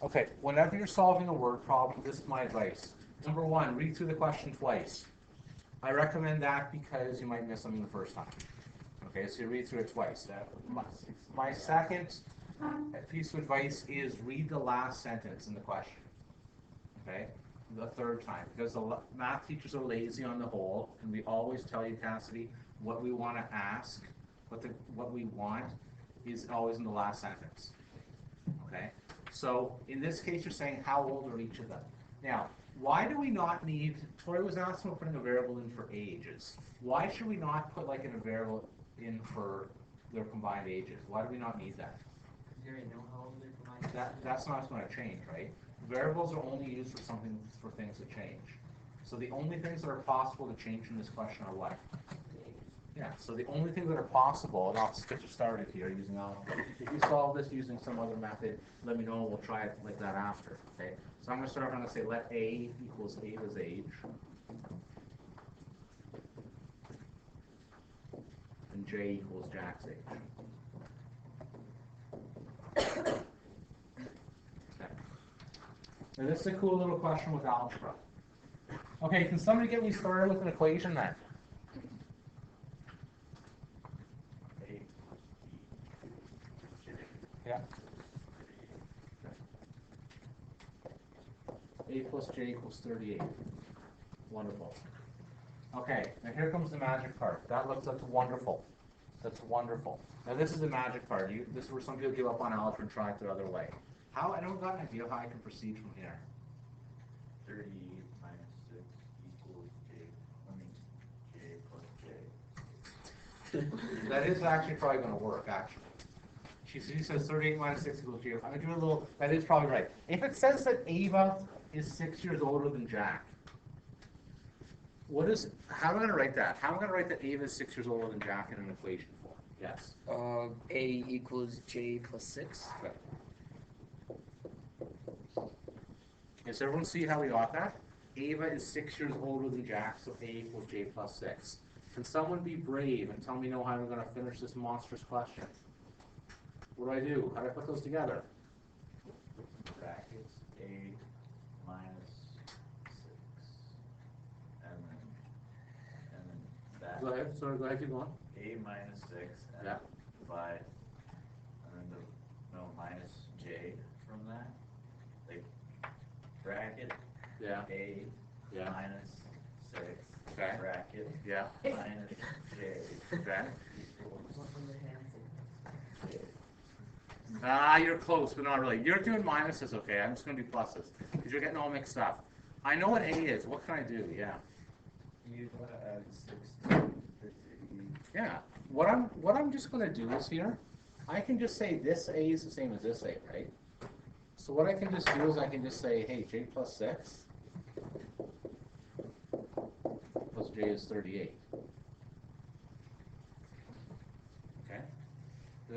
Okay, whenever you're solving a word problem, this is my advice. Number one, read through the question twice. I recommend that because you might miss something the first time. Okay, so you read through it twice. My second piece of advice is read the last sentence in the question. Okay, the third time, because the math teachers are lazy on the whole, and we always tell you, Cassidy, what we want to ask, what we want is always in the last sentence. Okay, so in this case, you're saying how old are each of them? Now, why do we not need? Tori was asking about putting a variable in for ages. Why should we not put like a variable in for their combined ages? Why do we not need that? You already know how old they're combined. That's not going to change, right? Variables are only used for things that change. So the only things that are possible to change in this question are what? Yeah, so the only things that are possible, and I'll get you started here using algebra. If you solve this using some other method, let me know and we'll try it like that after, okay? So I'm going to start, I'm going to say let A equals Ava's age. And J equals Jack's age. Okay. Now this is a cool little question with algebra. Okay, can somebody get me started with an equation then? Yeah. A plus J equals 38. Wonderful. Okay, now here comes the magic part. That's wonderful. That's wonderful. Now this is the magic part. This is where some people give up on algebra and try it the other way. I don't got an idea of how I can proceed from here. 38 minus 6 equals J plus J. That is actually probably going to work, actually. She says 38 minus 6 equals J. I'm going to do a little, that is probably right. If it says that Ava is 6 years older than Jack, how am I going to write that? How am I going to write that Ava is 6 years older than Jack in an equation form? Yes. A equals J plus 6. Okay. Does everyone see how we got that? Ava is 6 years older than Jack, so A equals J plus 6. Can someone be brave and tell me how I'm going to finish this monstrous question? What do? How do I put those together? Brackets A minus 6. And then that. Go ahead. Sorry, go ahead. Keep going. A minus 6 and Yeah. divide. And then minus J from that. Like bracket Yeah. A Yeah. minus 6. Okay. Bracket Yeah. minus J. Okay. Equals J. You're close, but not really. You're doing minuses, okay? I'm just going to do pluses because you're getting all mixed up. I know what A is. What can I do? Yeah. You want to add 6 to 50. Yeah. What I'm just going to do is here, I can just say this A is the same as this A, right? So what I can just do is I can just say, hey, J plus 6 plus J is 38. Okay?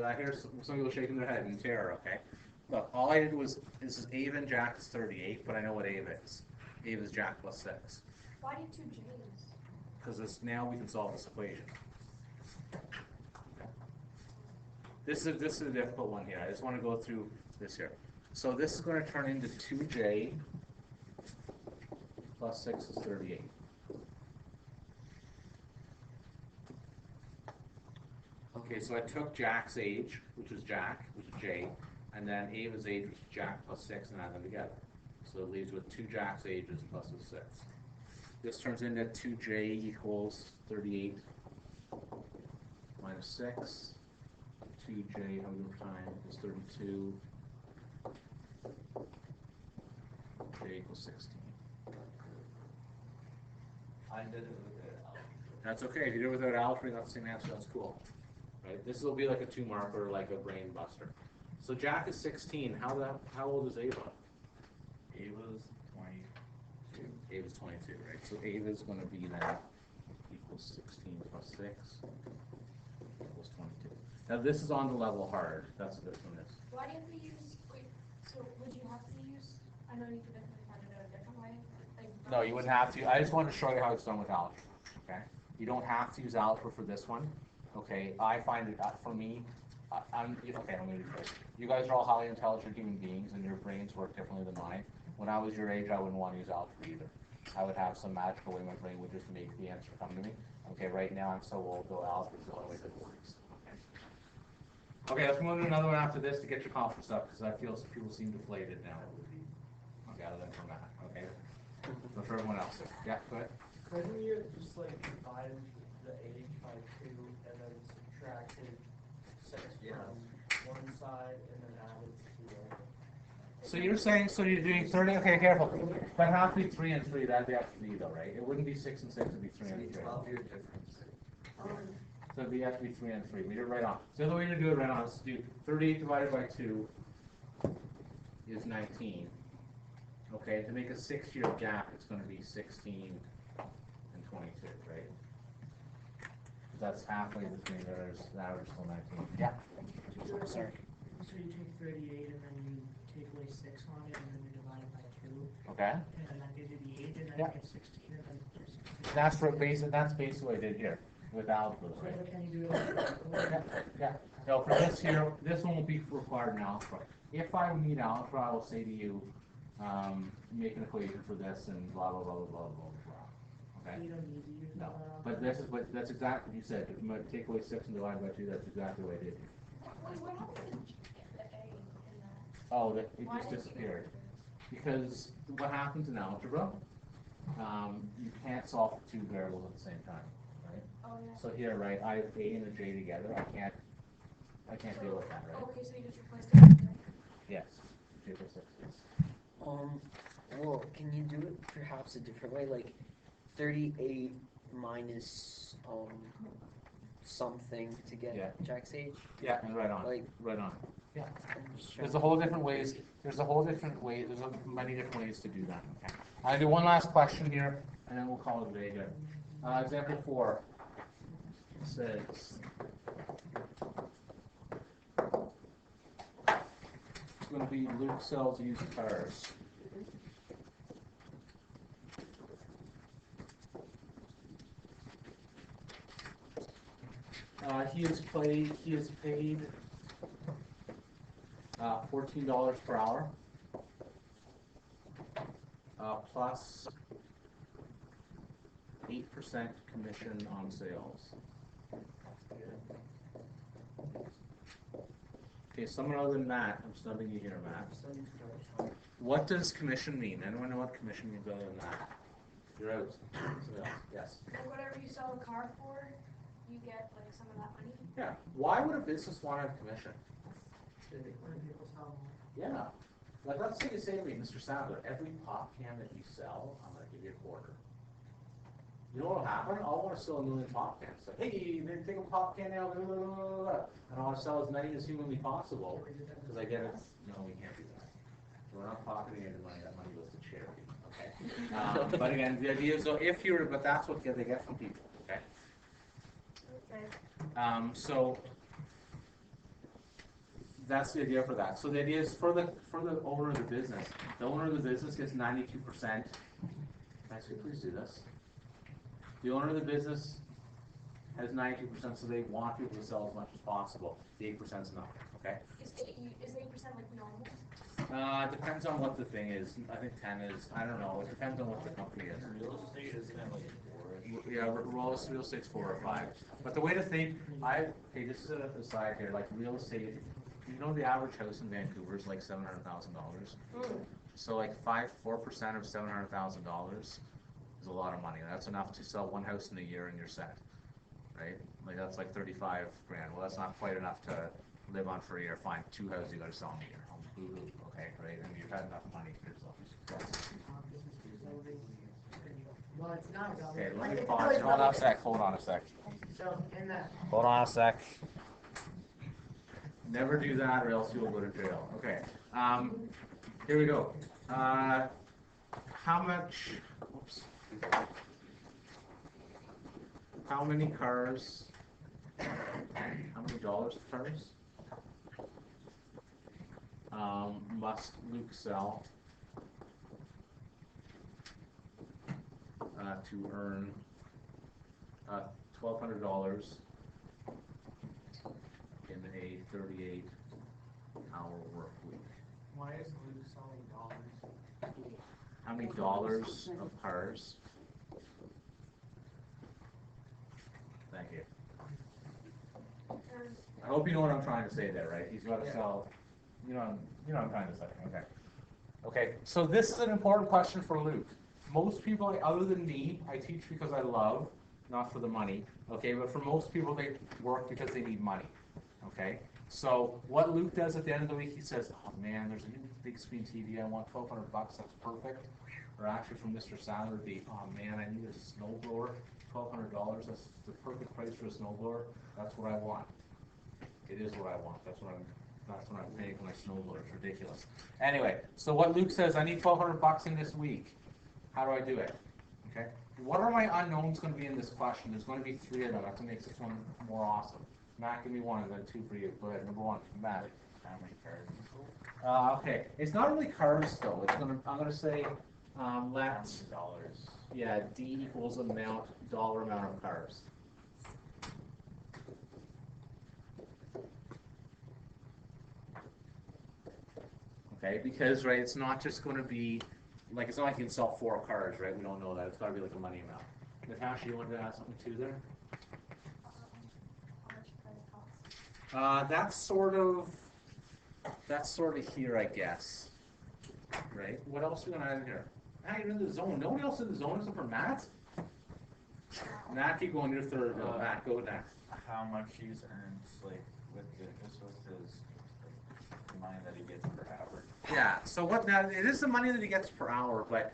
I hear some people shaking their head in terror, okay? Look, all I did was, this is Ava and Jack is 38, but I know what Ava is. Ava is Jack plus 6. Why do you two J's? Because now we can solve this equation. This is a difficult one here. I just want to go through this here. So this is going to turn into 2J plus 6 is 38. Okay, so I took Jack's age, which is Jack, which is J, and then Ava's age, which is Jack plus 6, and add them together. So it leaves with 2 Jack's ages plus a 6. This turns into 2J equals 38 minus 6. 2J over time is 32. J equals 16. I did it with the algebra. That's okay. If you do it without algebra, that's the same answer. That's cool. Right? This will be like a 2-marker, like a brain buster. So Jack is 16. How old is Ava? Ava's 22. Ava's 22, right? So Ava's going to be then equals 16 plus 6 equals 22. Now this is on the level hard. That's what this one is. Why do you have to use, wait, so would you have to use, I know you could definitely find it out a different way. Like, No, you wouldn't have to. I just wanted to show you how it's done with algebra. Okay? You don't have to use algebra for this one. Okay? I find it, for me, Okay, let me rephrase. You guys are all highly intelligent human beings, and your brains work differently than mine. When I was your age, I wouldn't want to use algebra either. I would have some magical way my brain would just make the answer come to me. Okay, right now I'm so old, though algebra is the only way that works. Okay, let's move to another one after this to get your confidence up, because I feel some people seem deflated now. Okay, other than from that, okay? But for everyone else, yeah, go ahead. Couldn't you just like divide the age by 2 and then subtracted 6 from one side and then added to the other? So you're saying, so you're doing 30, okay, careful. But it has to be 3 and 3, that'd be up to me though, right? It wouldn't be 6 and 6, it'd be 3 and 3. 12-year difference. So it'd have to be 3 and 3, we did it right on. So the other way to do it right on is to do 38 divided by 2 is 19. Okay, to make a 6-year gap, it's gonna be 16 and 22, right? That's halfway between theirs, the average is still 19. Yeah? Sorry. So you take 38 and then you take away 6 on it and then you divide it by 2. Okay? And then that gives you the age and then Yeah. you get 16 and then 16. That's basically what I did here with algebra, So right? what can you do? Like, Yeah. So for this here, this one will be required in algebra. If I need algebra, I will say to you, make an equation for this and blah, blah, blah, blah, blah, blah, blah. Okay? you don't need to use No, that. but this is what, that's exactly what you said. If you take away 6 and divide by 2, that's exactly what I did. What happened to the A in that? Oh, it Why just did you- disappeared. Because what happens in algebra, you can't solve for 2 variables at the same time, right? Oh, yeah. So here, right, I have A and a J together. I can't deal with that, right? Okay, so you just replaced it with Yes. J plus 6, yes. Well, can you do it perhaps a different way? Like 38 minus something to get Yeah. Jack's age? Yeah, and right on. Like- Right on. Yeah. I'm just There's trying a whole different ways. There's many different ways to do that. Okay. I'll do one last question here, and then we'll call it a day here. Example 4 says, it's going to be Luke sells used cars. He has paid $14 per hour, plus 8% commission on sales. Okay, someone other than Matt, I'm stumping you here, Matt. What does commission mean? Anyone know what commission means other than that? You're out. Somebody else. Yes. like whatever you sell the car for, you get like some of that money. Yeah. Why would a business want to have commission? When people sell more. Yeah. Like, let's say you say to me, Mr. Sadler, every pop can that you sell, I'm going to give you a quarter. You know what will happen? I'll want to sell 1 million pop cans. Like, hey, then take a pop can now, blah, blah, blah, blah, blah. And I want to sell as many as humanly possible, because I get it. No, we can't do that. We're not pocketing any money. That money goes to charity. Okay. But again, the idea is, so if you're, but that's what they get from people. Okay. Okay. So that's the idea for that. So the idea is for the owner of the business. The owner of the business gets 92%. Actually, please do this. The owner of the business has 92%, so they want people to sell as much as possible. The 8% is not. Okay. Is 8% like normal? Depends on what the thing is. I think 10 is. I don't know. It depends on what the company is. Real estate isn't it like 4-ish? Yeah, real estate's 4 or 5. But the way to think, okay, this is an aside here. Like real estate, you know, the average house in Vancouver is like $700,000. So like 4% of $700,000 is a lot of money. That's enough to sell 1 house in a year and you're set, right? Like that's like 35 grand. Well, that's not quite enough to live on for a year. Find 2 houses you got to sell in a year. Okay, right? And you've had enough money for yourself. Well, it's not about. Okay, let me pause. Hold on a sec. Hold on a sec. So in that. Hold on a sec. Never do that or else you will go to jail. Okay. Here we go. How much, oops. How many cars, how many dollars of cars must Luke sell to earn $1,200 in a 38-hour work week. Why is Luke selling dollars? How many dollars of cars? Thank you. I hope you know what I'm trying to say there, right? He's got to sell, you know what I'm trying to say, okay. Okay, so this is an important question for Luke. Most people, other than me, I teach because I love, not for the money, okay? But for most people, they work because they need money, okay? So what Luke does at the end of the week, he says, oh man, there's a new big screen TV, I want $1,200, that's perfect. Or actually from Mr. Sadler, it'd be, oh man, I need a snowblower, $1,200, that's the perfect price for a snowblower, that's what I want. It is what I want, that's what I'm paying for my snowblower, it's ridiculous. Anyway, so what Luke says, I need $1,200 in this week. How do I do it? Okay. What are my unknowns going to be in this question? There's going to be 3 of them. That's what makes this one more awesome. Matt, give me 1 and then 2 for you. Go ahead. Number 1, Matt. How many cars? Okay. It's not really cars though. I'm going to say let's. Dollars. Yeah. D equals dollar amount of cars. Okay. Because right, it's not just going to be. Like, it's not like you can sell 4 cars, right? We don't know that. It's got to be like a money amount. Natasha, you wanted to add something too there? How much does it cost? That's sort of here, I guess. Right? What else are we going to add in here? Matt, you're in the zone. Nobody else in the zone except for Matt? Matt, keep going. You're third. Matt, go next. How much he's earned, like, with his the money that he gets per hour. Yeah, so what now, it is the money that he gets per hour, but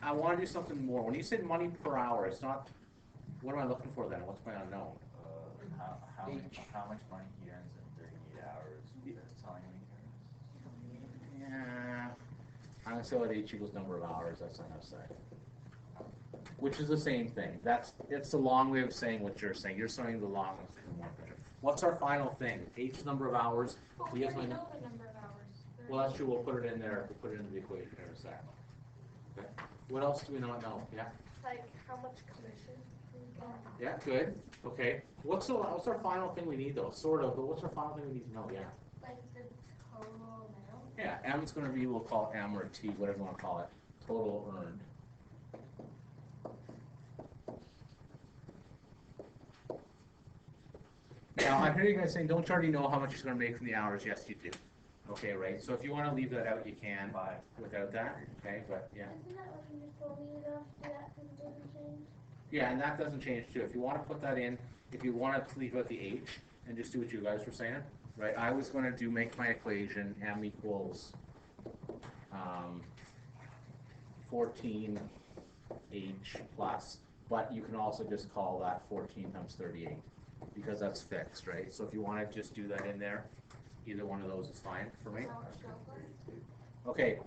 I want to do something more. When you say money per hour, it's not, what am I looking for then? What's my unknown? How much money he earns in 38 hours selling weekends? Yeah, I'm going to say that H equals number of hours, that's what I'm going to say. Which is the same thing. It's the long way of saying what you're saying. You're saying the long way of saying more. What's our final thing? H number of hours. But we already know the number of hours. Well, that's true. We'll put it in there. We'll put it into the equation here in a second. Okay. What else do we not know? Yeah. Like how much commission we get. Yeah. Good. Okay. What's our final thing we need though? Sort of. But what's our final thing we need to know? Yeah. Like the total amount. Yeah. M is going to be. We'll call it M or T, whatever you want to call it. Total earned. Now, I hear you guys saying, don't you already know how much you're going to make from the hours? Yes, you do. Okay, right? So if you want to leave that out, you can without that. Okay, but yeah. Isn't that what you just told me to do that because it doesn't change? Yeah, and that doesn't change too. If you want to put that in, if you want to leave out the H and just do what you guys were saying, right? I was going to make my equation M equals 14H plus, but you can also just call that 14 times 38 because that's fixed, right? So if you want to just do that in there, either one of those is fine for me. Okay,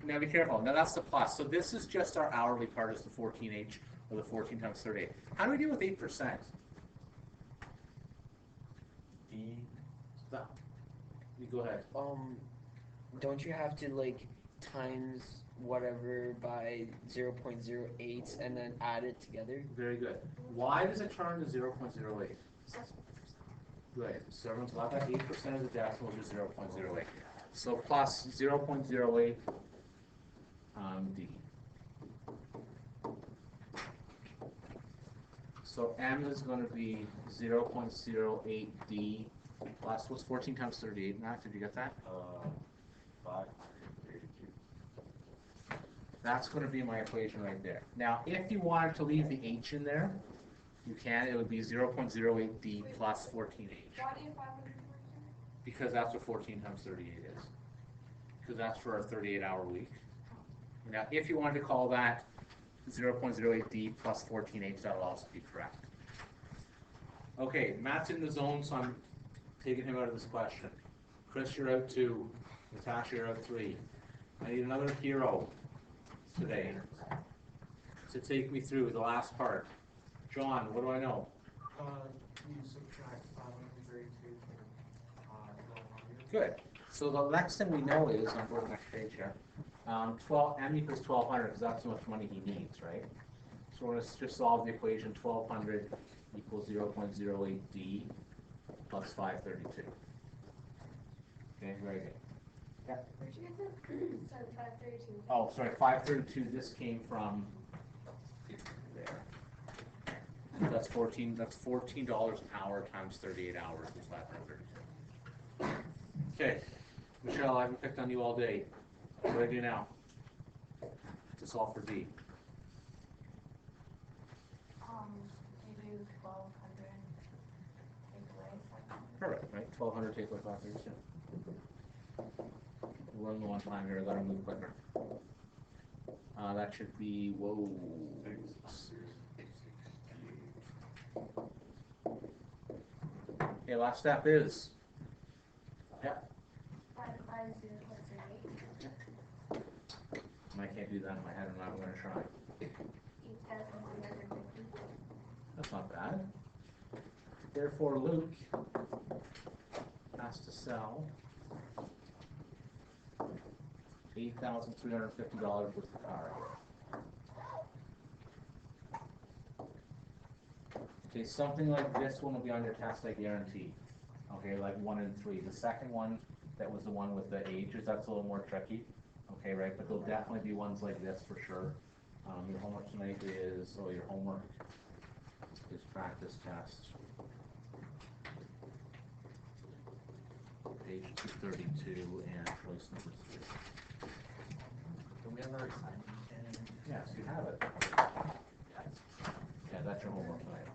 now be careful. Now that's the plus. So this is just our hourly part is the 14H or the 14 times 38. How do we deal with 8%? You go ahead. Don't you have to like times whatever by 0.08 and then add it together? Very good. Why does it turn to 0.08? Good. So everyone's got that 8% of the decimal is 0.08. So plus 0.08 D. So M is going to be 0.08 D plus, what's 14 times 38, Matt? Did you get that? 532. That's going to be my equation right there. Now, if you wanted to leave the H in there, you can. It would be 0.08 D plus 14H. Why do you 514? Because that's what 14 times 38 is. Because that's for a 38-hour week. Now, if you wanted to call that 0.08 D plus 14H, that will also be correct. Okay, Matt's in the zone, so I'm taking him out of this question. Chris, you're out 2. Natasha, you're out 3. I need another hero today to take me through the last part. John, what do I know? You subtract 532 from 1200. Good. So the next thing we know is, I'll go to the next page here, M equals 1200 because that's how much money he needs, right? So we're going to just solve the equation 1200 equals 0.08 D plus 532. Okay, very good. Where'd you get that? So 532. Oh, sorry, 532, this came from there. That's $14 an hour times 38 hours is 532. Okay, Michelle, I haven't picked on you all day. What do I do now? To solve for D. You do 1200 take away 500. Perfect, right? 1200 take away 532. We're running low on time here, I gotta move quicker. That should be, whoa. Okay, last step is, yeah, 550 plus 8. I can't do that in my head, I'm not gonna try. 8,350. That's not bad. Therefore, Luke has to sell $8,350 worth of car. Okay, something like this one will be on your test, I guarantee. Okay, like 1 and 3. The second one, that was the one with the ages, that's a little more tricky. Okay, right, but there'll definitely be ones like this for sure. Your homework tonight is, your homework is practice test. Page 232 and choice number 3. Do we have our assignment? Yes, you have it. Yeah, that's your homework tonight.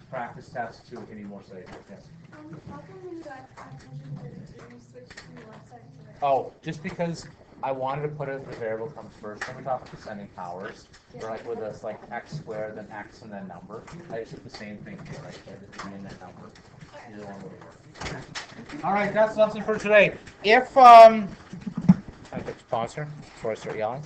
Practice test 2, any more say? Yes. How come when you got attention 32, you switched from the left side to the right? Oh, just because I wanted to put it, the variable comes first, when we talk about descending powers, or like with us like x squared, then x and then number. I just did the same thing here, right? So and then number. Either one would work. All right, that's lesson for today. If can I take a pause here before I start yelling?